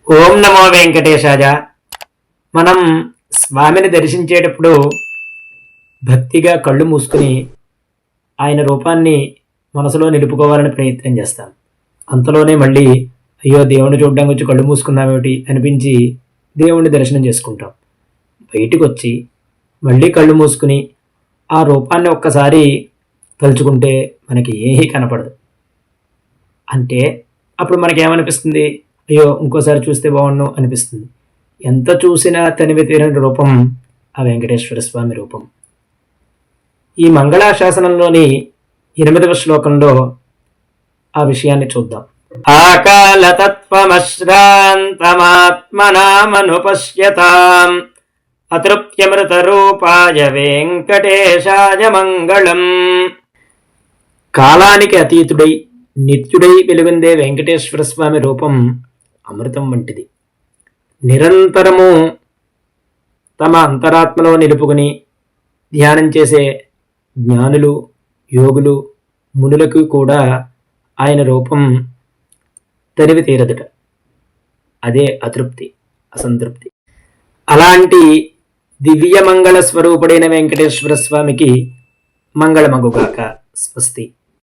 ఓం నమో వెంకటేశాయ. మనం స్వామిని దర్శించేటప్పుడు భక్తిగా కళ్ళు మూసుకుని ఆయన రూపాన్ని మనసులో నిలుపుకోవాలని ప్రయత్నం చేస్తాం. అంతలోనే మళ్ళీ అయ్యో దేవుణ్ణి చూడడానికి వచ్చి కళ్ళు మూసుకున్నామేమిటి అనిపించి దేవుణ్ణి దర్శనం చేసుకుంటాం. బయటికి వచ్చి మళ్ళీ కళ్ళు మూసుకుని ఆ రూపాన్ని ఒక్కసారి తలుచుకుంటే మనకి ఏమీ కనపడదు. అంటే అప్పుడు మనకేమనిపిస్తుంది? అయ్యో ఇంకోసారి చూస్తే బాగుండు అనిపిస్తుంది. ఎంత చూసినా తనివి తీరని రూపం ఆ వెంకటేశ్వర స్వామి రూపం. ఈ మంగళాశాసనంలోని 8వ శ్లోకంలో ఆ విషయాన్ని చూద్దాం. ఆకాలతత్వమశ్రాంతమాత్మనామనుపశ్యతాం అతృప్త్యమృత రూపాయ వెంకటేశాయ మంగళం. కాలానికి అతీతుడై నిత్యుడై వెలుగొందే వెంకటేశ్వర స్వామి రూపం అమృతం వంటిది. నిరంతరము తమ అంతరాత్మలో నిలుపుకుని ధ్యానం చేసే జ్ఞానులు, యోగులు, మునులకు కూడా ఆయన రూపం తరివి తీరదుట. అదే అతృప్తి, అసంతృప్తి. అలాంటి దివ్య మంగళ స్వరూపుడైన వెంకటేశ్వర స్వామికి మంగళమగుగాక. స్వస్తి.